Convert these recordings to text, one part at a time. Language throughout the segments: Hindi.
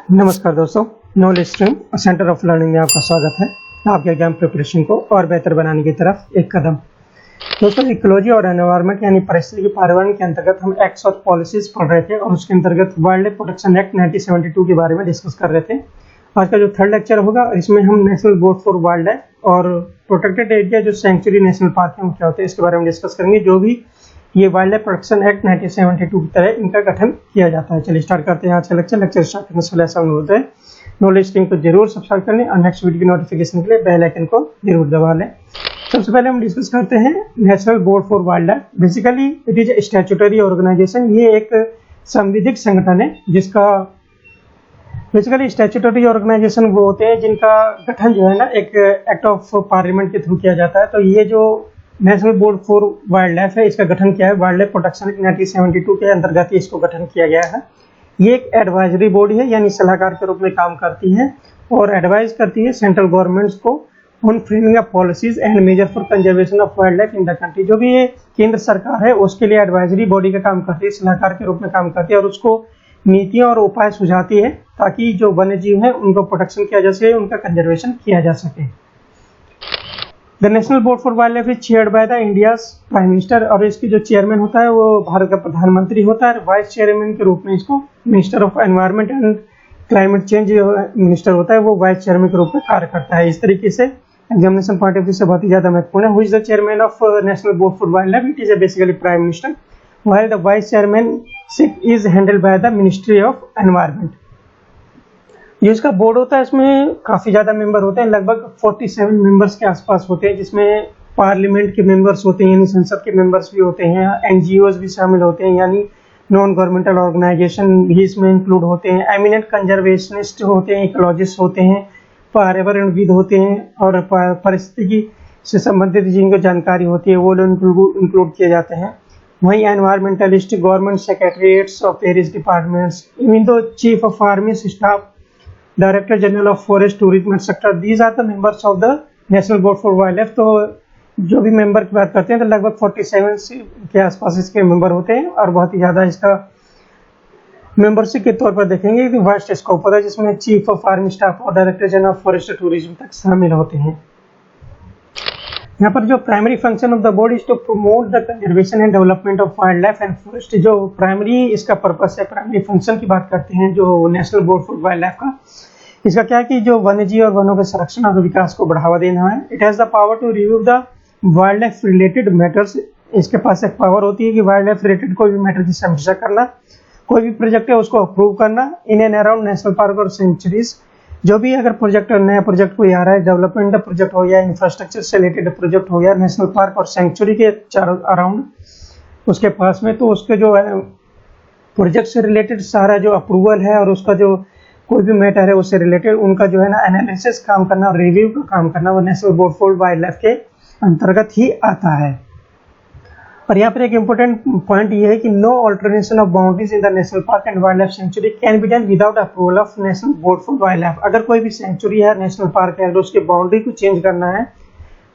नमस्कार दोस्तों, knowledge stream centre of learning में आपका स्वागत है। आपके एग्जाम प्रिपरेशन को और बेहतर बनाने की तरफ एक कदम। दोस्तों, इकोलॉजी और एनवायरनमेंट यानी परिस्थिति पर्यावरण के अंतर्गत हम एक्ट्स और पॉलिसीज पढ़ रहे थे और उसके अंतर्गत वाइल्ड लाइफ प्रोटेक्शन एक्ट 1972 के बारे में डिस्कस कर रहे थे। आज का जो थर्ड लेक्चर होगा इसमें हम national board for wild life और प्रोटेक्टेड एरिया जो सेंचुरी नेशनल पार्क है क्या होते हैं इसके बारे में डिस्कस करेंगे। जो भी ये वाइल्ड लाइफ प्रोटेक्शन एक्ट 1972 की तरह इनका गठन किया जाता है। चलिए स्टार्ट करते हैं आज का लेक्चर स्टार्ट करने से पहले ऐसा अनुरोध है, नॉलेज स्ट्रीम को जरूर सब्सक्राइब कर लें और नेक्स्ट वीडियो की नोटिफिकेशन के लिए बेल आइकन को जरूर दबा लें। सबसे पहले हम डिस्कस करते हैं national board for wildlife. Basically it is a statutory organisation. ये एक संविधिक संगठन है जिसका बेसिकली स्टैट्यूटरी ऑर्गेनाइजेशन वो होते हैं जिनका गठन जो है ना एक एक्ट ऑफ पार्लियामेंट के थ्रू किया जाता है। तो ये जो national board for wild life है इसका गठन किया है वाइल्ड लाइफ प्रोटेक्शन 1972 के अंतर्गत ही इसको गठन किया गया है। ये एक एडवाइजरी बॉडी है यानी सलाहकार के रूप में काम करती है और एडवाइज करती है सेंट्रल गवर्नमेंट्स को on framing of policies and major for conservation of wildlife in the country. जो भी ये केंद्र सरकार है उसके लिए एडवाइजरी बॉडी का काम करती है, सलाहकार के रूप में काम करती है और उसको नीतियां और उपाय सुझाती है ताकि जो वन्य जीव है उनको प्रोटेक्शन किया जा सके, उनका कंजर्वेशन किया जा सके। The national board for wild life is chaired by the India's prime minister और इसकी जो चेयरमैन होता है वो भारत का प्रधानमंत्री होता है। वाइस चेयरमैन के रूप में इसको minister of environment and climate change minister होता है, वो वाइस चेयरमैन के रूप में कार्य करता है। इस तरीके से एग्जामिनेशन पॉइंट ऑफ व्यू से बहुत ही ज्यादा महत्वपूर्ण है। Who is the chairman of national board for wild life? It is basically prime minister, while the vice chairmanship is handled by the Ministry of Environment। जो इसका बोर्ड होता है इसमें काफी ज्यादा मेंबर होते हैं, लगभग 47 मेंबर्स के आसपास होते हैं, जिसमें पार्लियामेंट के मेंबर्स होते हैं यानी संसद के मेंबर्स भी होते हैं, एनजीओज भी शामिल होते हैं यानी नॉन गवर्नमेंटल ऑर्गेनाइजेशन भी इसमें इंक्लूड होते हैं, एमिनेंट कंजर्वेशनिस्ट होते हैं, इकोलॉजिस्ट होते हैं, पर्यावरणविद होते हैं और परिस्थिति से संबंधित जिनको जानकारी होती है वो लोग इंक्लूड किए जाते हैं। वहीं environmentalist, government secretariats of various departments, even though chief of army staff, director general of forest tourism etcetera, these are the members of the national board for wildlife. तो जो भी मेंबर की बात करते हैं तो लगभग 47 के आसपास इसके मेंबर होते हैं और बहुत ही ज़्यादा इसका मेंबरशिप के तौर पर देखेंगे कि वास्ट स्कोप होता है जिसमें चीफ ऑफ आर्मी स्टाफ और director general of forest tourism तक शामिल होते हैं। यहाँ पर जो primary function of the board is to promote the conservation and development of wildlife and forest. जो प्राइमरी इसका पर्पस है, प्राइमरी फंक्शन की बात करते हैं जो national board for wildlife का, इसका क्या है कि जो वन्यजीव और वनों के संरक्षण और विकास को बढ़ावा देना है। It has the power to review the wildlife related matters. इसके पास एक पावर होती है कि वाइल्ड लाइफ रिलेटेड कोई भी मैटर की समीक्षा करना, कोई भी प्रोजेक्ट है उसको अप्रूव करना in and around national park और सेंचुरीज। जो भी अगर प्रोजेक्ट नया प्रोजेक्ट कोई आ रहा है, डेवलपमेंट प्रोजेक्ट हो या इंफ्रास्ट्रक्चर से रिलेटेड प्रोजेक्ट हो या नेशनल पार्क और सेंचुरी के चारों अराउंड उसके पास में, तो उसके जो है प्रोजेक्ट से रिलेटेड सारा जो अप्रूवल है और उसका जो कोई भी मैटर है उससे रिलेटेड उनका जो है ना एनालिसिस काम करना और रिव्यू का काम करना वो national board for wild life के अंतर्गत ही आता है। और यहाँ पर एक इम्पोर्टेंट पॉइंट ये है कि no alteration of boundaries in the national park and wildlife sanctuary can be done without approval of national board for wildlife. अगर कोई भी सेंचुरी है, नेशनल पार्क है, तो उसके बाउंड्री को चेंज करना है,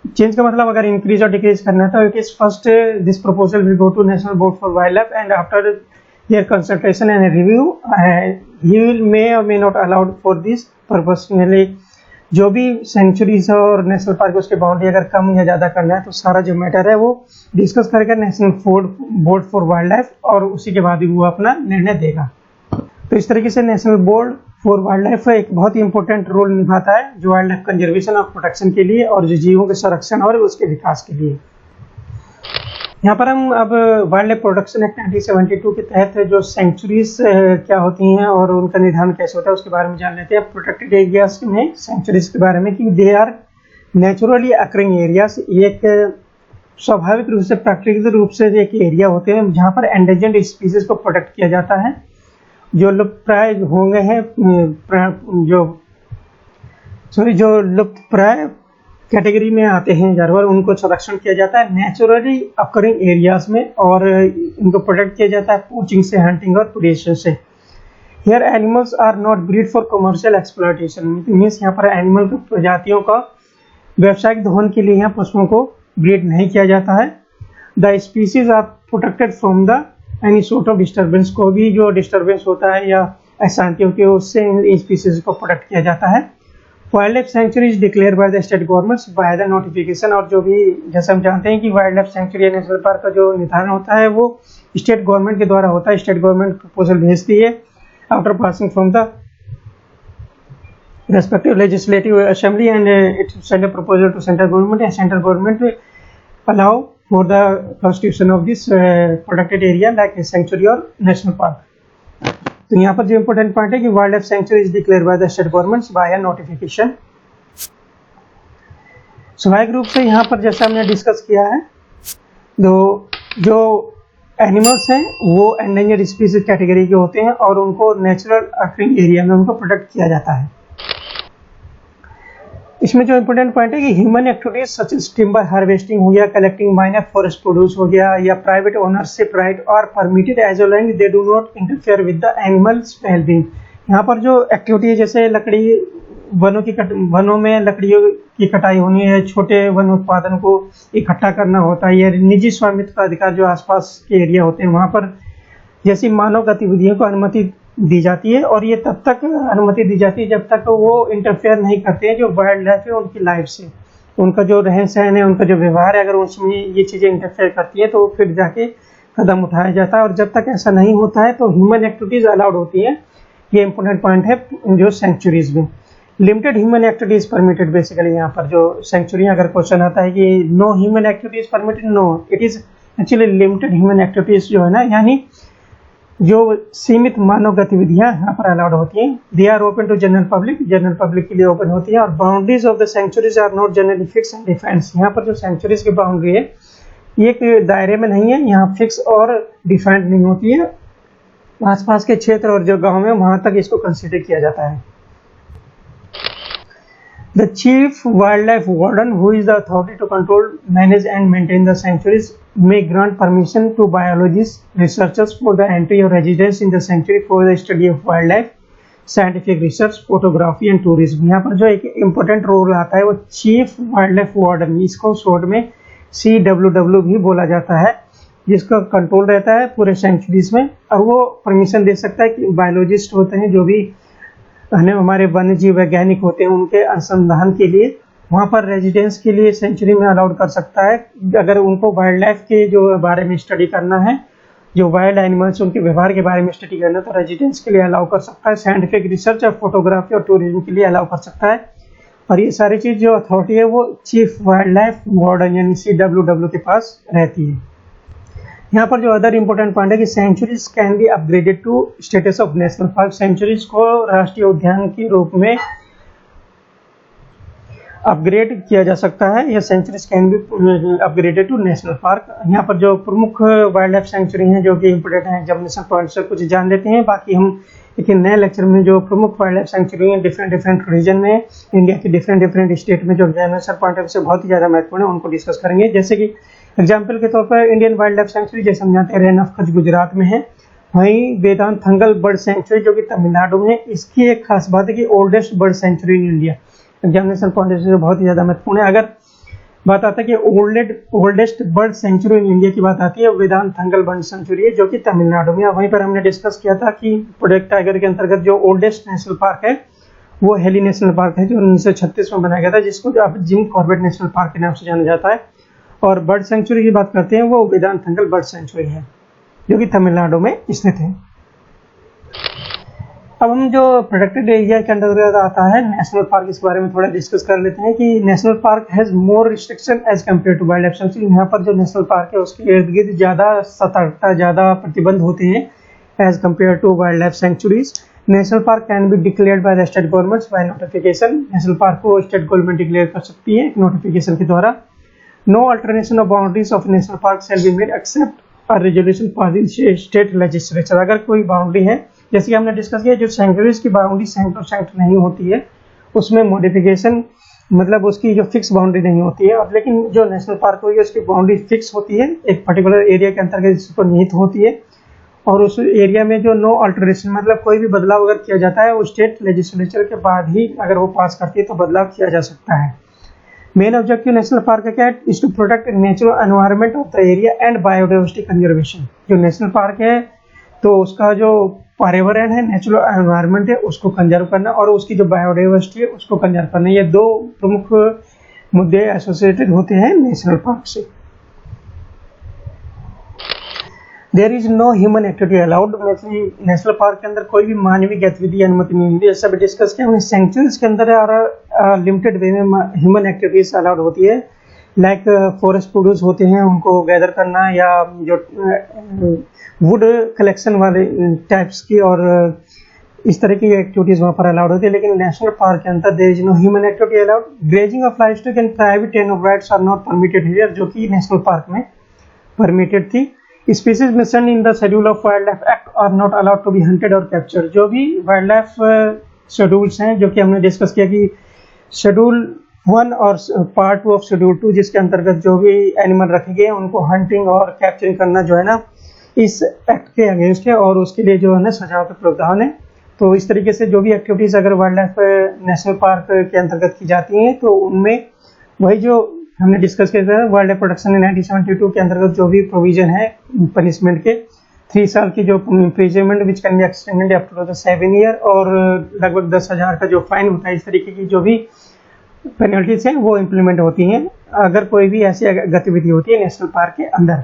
चेंज का मतलब अगर इंक्रीज और डिक्रीज करना है तो it is first this proposal will go to national board for wildlife and after their consultation and review he will may or may not allowed for this purpose. जो भी सेंचुरीज और नेशनल पार्क उसके बाउंड्री अगर कम या ज़्यादा करना है तो सारा जो मैटर है वो डिस्कस करके national board for wild life और उसी के बाद ही वो अपना निर्णय देगा। तो इस तरीके से national board for wild life एक बहुत ही इंपॉर्टेंट रोल निभाता है जो वाइल्ड लाइफ कंजर्वेशन और प्रोटेक्शन के लिए और जो जीवों के संरक्षण और उसके विकास के लिए। यहाँ पर हम अब वाइल्ड लाइफ प्रोटेक्शन एक्ट 1972 के तहत जो सेंचुरीज क्या होती हैं और उनका निर्धारण कैसे होता है उसके बारे में जान लेते हैं। प्रोटेक्टेड एरियाज में सेंचुरीज के बारे में कि they are naturally occurring areas. एक स्वाभाविक रूप से प्राकृतिक रूप से एक एरिया होते हैं जहाँ पर एंडेंजर्ड स्पीसीज को प्रोटेक्ट किया जाता है, जो लुप्तप्राय हो गए हैं, जो लुप्तप्राय कैटेगरी में आते हैं जानवर, उनको संरक्षण किया जाता है नेचुरली अकरिंग एरियाज में और इनको प्रोटेक्ट किया जाता है पोचिंग से, हंटिंग और प्रेडेशन से। Here animals are not breed for commercial exploitation, means यहाँ पर एनिमल की प्रजातियों का व्यावसायिक दोहन के लिए यहाँ पशुओं को ब्रीड नहीं किया जाता है। The species are protected from the any sort of disturbance, को भी जो डिस्टर्बेंस होता है या अशांति होती है उससे इन स्पीसीज को प्रोटेक्ट किया जाता है। Wild life sanctuary is declare by the state governments by the notification, और जो भी जैसे हम जानते हैं कि वाइल्ड लाइफ सेंचुरी या नेशनल पार्क का जो निर्धारण होता है वो स्टेट गवर्नमेंट के द्वारा होता है। स्टेट गवर्नमेंट प्रपोजल भेजती है after passing from the respective legislative assembly and it send a proposal to central government and central government allow for the constitution of this protected area like a sanctuary or national park। तो यहाँ पर जो important point है कि wildlife sanctuary is declare by the state governments by a notification. स्वाभाविक रूप से यहाँ पर जैसा हमने डिस्कस किया है जो एनिमल्स हैं वो एंडेंजर्ड स्पीसीज कैटेगरी के होते हैं और उनको नेचुरल अक्रिंग एरिया में उनको प्रोटेक्ट किया जाता है। इसमें जो इम्पोर्टेंट पॉइंट है कि human activities such as timber harvesting हो गया, कलेक्टिंग माइनर फॉरेस्ट प्रोड्यूस हो गया, या प्राइवेट ओनरशिप राइट और permitted as long they do not interfere with the animals wellbeing. यहाँ पर जो एक्टिविटी है जैसे लकड़ी वनों में लकड़ियों की कटाई होनी है, छोटे वन उत्पादन को इकट्ठा करना होता है, या निजी स्वामित्व का अधिकार जो आसपास के एरिया होते हैं वहाँ पर जैसी मानव गतिविधियों को अनुमति दी जाती है, और ये तब तक अनुमति दी जाती है जब तक वो इंटरफेयर नहीं करते हैं जो वाइल्ड लाइफ है उनकी लाइफ से। उनका जो रहन सहन है, उनका जो व्यवहार है, अगर उसमें ये चीज़ें इंटरफेयर करती है तो फिर जाके कदम उठाया जाता है, और जब तक ऐसा नहीं होता है तो ह्यूमन एक्टिविटीज अलाउड होती हैं। ये इंपॉर्टेंट पॉइंट है जो सेंचुरीज में। Limited human activities permitted, basically यहाँ पर जो सेंचुरी अगर क्वेश्चन आता है कि no human activities permitted, no it is actually limited human activities जो है ना, यानी जो सीमित मानव गतिविधियां यहाँ पर अलाउड होती हैं। They are open to general public के लिए ओपन होती है, और boundaries of the sanctuaries are not generally fix and defined. यहाँ पर जो सेंचुरीज की बाउंड्री है एक दायरे में नहीं है, यहाँ फिक्स और डिफाइंड नहीं होती है। आसपास के क्षेत्र और जो गांव है वहां तक इसको कंसिडर किया जाता है। The chief wildlife warden, who is the authority to control, manage and maintain the sanctuaries, may grant permission to biologists, researchers for the entry or residence in the sanctuary for the study of wildlife, scientific research, photography and tourism। यहाँ पर जो एक important रोल आता है वो चीफ वाइल्ड लाइफ वार्डन, इसको शॉर्ट में CWW भी बोला जाता है, जिसका कंट्रोल रहता है पूरे सेंचुरीज में, और वो परमिशन दे सकता है कि बायोलॉजिस्ट होते हैं जो भी हमारे वन्य जीव वैज्ञानिक होते हैं उनके अनुसंधान के लिए वहाँ पर रेजिडेंस के लिए सेंचुरी में अलाउड कर सकता है। अगर उनको वाइल्ड लाइफ के जो बारे में स्टडी करना है, जो वाइल्ड एनिमल्स उनके व्यवहार के बारे में स्टडी करना है तो रेजिडेंस के लिए अलाउ कर सकता है। साइंटिफिक रिसर्च और फोटोग्राफी और टूरिज्म के लिए अलाउ कर सकता है। और ये सारी चीज़ जो अथॉरिटी है वो चीफ वाइल्ड लाइफ वार्डन यानी CWW के पास रहती है। यहाँ पर जो अदर इंपॉर्टेंट पॉइंट है कि sanctuaries can be upgraded to status of national park. Sanctuaries को राष्ट्रीय उद्यान के रूप में अपग्रेड किया जा सकता है, या sanctuaries can be upgraded to national park. यहाँ पर जो प्रमुख वाइल्ड लाइफ सेंचुरी हैं जो कि इंपॉर्टेंट हैं, जब नेशनल पॉइंट से कुछ जान लेते हैं, बाकी हम एक नए लेक्चर में जो प्रमुख वाइल्ड लाइफ सेंचुरी हैं डिफरेंट रीजन में इंडिया के डिफरेंट स्टेट में जो नेशनल पॉइंट से बहुत ही ज़्यादा महत्वपूर्ण है उनको डिस्कस करेंगे। जैसे कि एग्जाम्पल के तौर पर इंडियन वाइल्ड लाइफ सेंचुरी जैसे हम जानते हैं रैन ऑफ कच्छ गुजरात में है, वहीं वेदांत थंगल बर्ड सेंचुरी जो कि तमिलनाडु में है। इसकी एक खास बात है कि oldest bird sanctuary in India, examination point से बहुत ही ज़्यादा महत्वपूर्ण है। अगर बात आता है कि oldest bird sanctuary in India की बात आती है, वेदांत थंगल बर्ड सेंचुरी है जो कि तमिलनाडु में है। वहीं पर हमने डिस्कस किया था कि प्रोजेक्ट टाइगर के अंतर्गत जो ओल्डेस्ट नेशनल पार्क है वो हेली नेशनल पार्क है जो 1936 में बनाया गया था, जिसको अब जिम कॉर्बेट नेशनल पार्क के नाम से जाना जाता है। और बर्ड सेंचुरी की बात करते हैं वो वेदांत थंगल बर्ड सेंचुरी है जो कि तमिलनाडु में स्थित है। अब हम जो प्रोटेक्टेड एरिया के अंतर्गत आता है नेशनल पार्क, इस बारे में थोड़ा डिस्कस कर लेते हैं कि national park has more restriction as compare to wildlife sanctuary. यहाँ पर जो नेशनल पार्क है उसके इर्द गिर्द ज़्यादा सतर्कता, ज़्यादा प्रतिबंध होते हैं as compare to wildlife sanctuaries. National park can be declared by the state governments by notification. National park को स्टेट गवर्नमेंट डिक्लेयर कर सकती है एक नोटिफिकेशन के द्वारा। No alternation of boundaries of national park shall be made except a resolution pass in state legislature. अगर कोई बाउंड्री है, जैसे कि हमने डिस्कस किया, जो सेंचुरीज की बाउंड्री सेंटर नहीं होती है उसमें मॉडिफिकेशन, मतलब उसकी जो फिक्स बाउंड्री नहीं होती है। और लेकिन जो नेशनल पार्क होगी उसकी बाउंड्री फिक्स होती है, एक पर्टिकुलर एरिया के अंतर्गत इसको निहित होती है, और उस एरिया में जो नो अल्टरेशन, मतलब कोई भी बदलाव अगर किया जाता है वो स्टेट लेजिस्लेचर के बाद ही अगर वो पास करती है तो बदलाव किया जा सकता है। मेन ऑब्जेक्टिव नेशनल पार्क का क्या है? Is to protect natural environment of the area and biodiversity conservation. जो नेशनल पार्क है तो उसका जो पर्यावरण है, नेचुरल एनवायरनमेंट है, उसको कंजर्व करना और उसकी जो बायोडाइवर्सिटी है उसको कंजर्व करना, ये दो प्रमुख मुद्दे एसोसिएटेड होते हैं नेशनल पार्क से। There is no human activity allowed, national park के अंदर कोई भी मानवीय गतिविधि अनुमति नहीं होती। जैसे अभी डिस्कस किया हमने, सेंचुरीज के अंदर और लिमिटेड वे में ह्यूमन एक्टिविटीज अलाउड होती है, लाइक फॉरेस्ट प्रोड्यूस होते हैं उनको गैदर करना, या जो वुड कलेक्शन वाले टाइप्स की और इस तरह की एक्टिविटीज वहाँ पर अलाउड होती है। लेकिन नेशनल पार्क के अंदर there is no human activity allowed. Grazing of livestock and private and of rights are not permitted here, जो कि नेशनल पार्क में परमिटेड थी। Species mentioned in the schedule of wildlife act are not allowed to be hunted और कैप्चर। जो भी वाइल्ड लाइफ शेड्यूल्स हैं, जो कि हमने डिस्कस किया कि शेड्यूल 1 और पार्ट 2 ऑफ शेड्यूल 2, जिसके अंतर्गत जो भी एनिमल रखे गए उनको हंटिंग और कैप्चरिंग करना जो है ना इस एक्ट के अगेंस्ट है, और उसके लिए जो है ना सजाओं के प्रावधान है। तो इस तरीके से जो भी एक्टिविटीज अगर वाइल्ड लाइफ नेशनल पार्क के अंतर्गत की जाती हैं तो उनमें वही जो हमने डिस्कस किया था वाइल्ड लाइफ प्रोटेक्शन 1972 के अंतर्गत जो भी प्रोविजन है पनिशमेंट के, 3 साल की जो imprisonment which can be extended up to 7 year, और लगभग 10,000 का जो फाइन होता है, इस तरीके की जो भी पेनल्टीज हैं वो इम्प्लीमेंट होती हैं अगर कोई भी ऐसी गतिविधि होती है नेशनल पार्क के अंदर।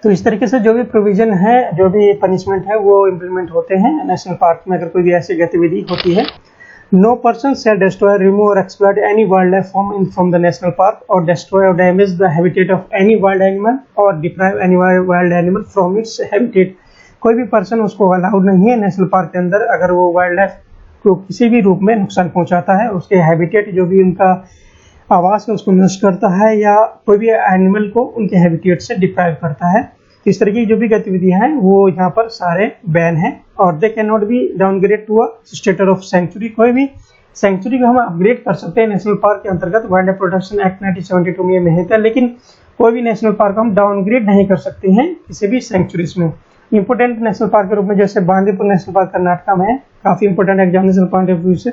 तो इस तरीके से जो भी प्रोविजन है, जो भी पनिशमेंट है वो इम्प्लीमेंट होते हैं नेशनल पार्क में अगर कोई भी ऐसी गतिविधि होती है। No person shall destroy, remove or exploit any wildlife form in from the national park or destroy or damage the habitat of any wild animal or deprive any wild animal from its habitat. कोई भी पर्सन उसको अलाउड नहीं है नेशनल पार्क के अंदर अगर वो वाइल्ड लाइफ को किसी भी रूप में नुकसान पहुंचाता है, उसके हैबिटेट जो भी उनका आवास है उसको नष्ट करता है, या कोई भी एनिमल को उनके हैबिटेट से डिप्राइव करता है। इस तरह की जो भी गतिविधियां हैं वो यहाँ पर सारे बैन हैं, और they can not be downgrade to a status of sanctuary. कोई भी सेंचुरी को हम अपग्रेड कर सकते हैं नेशनल पार्क के अंतर्गत, वाइल्ड लाइफ प्रोटेक्शन एक्ट 1972 में निहित है, लेकिन कोई भी नेशनल पार्क हम डाउनग्रेड नहीं कर सकते हैं किसी भी सेंचुरीज में। इंपोर्टेंट नेशनल पार्क के रूप में जैसे बांदीपुर नेशनल पार्क कर्नाटका में है, काफी important examination point of view से।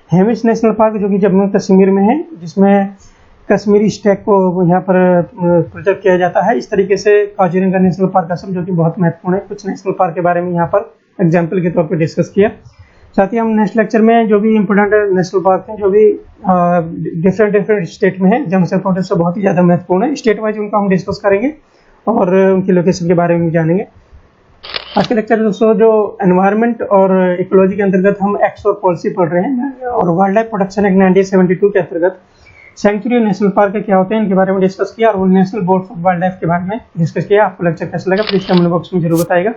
हेमिस नेशनल पार्क जो कि जम्मू कश्मीर में है, जिसमें कश्मीरी स्टैग को यहाँ पर प्रिजर्व किया जाता है। इस तरीके से काजीरंगा नेशनल पार्क असम जो कि बहुत महत्वपूर्ण है। कुछ नेशनल पार्क के बारे में यहाँ पर एग्जाम्पल के तौर पर डिस्कस किया। साथ ही हम नेक्स्ट लेक्चर में जो भी इंपोर्टेंट नेशनल पार्क हैं, जो भी डिफरेंट स्टेट में है, जहाँ से इंपोर्टेंस बहुत ही ज़्यादा महत्वपूर्ण है, स्टेट वाइज उनको हम डिस्कस करेंगे और उनकी लोकेशन के बारे में जानेंगे। आज के लेक्चर दोस्तों जो एनवायरनमेंट और इकोलॉजी के अंतर्गत हम एक्ट्स और पॉलिसी पढ़ रहे हैं, और वाइल्ड लाइफ प्रोटेक्शन एक्ट 1972 के अंतर्गत सेंचुरी और नेशनल पार्क क्या होते हैं इनके बारे में डिस्कस किया, और national board for wild life के बारे में डिस्कस किया। आपको लेक्चर कैसा लगा प्लीज कमेंट बॉक्स में जरूर बताइएगा,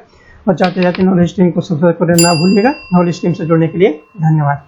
और जाते जाते नॉलेज स्ट्रीम को सब्सक्राइब करना ना भूलिएगा। नॉलेज स्ट्रीम से जुड़ने के लिए धन्यवाद।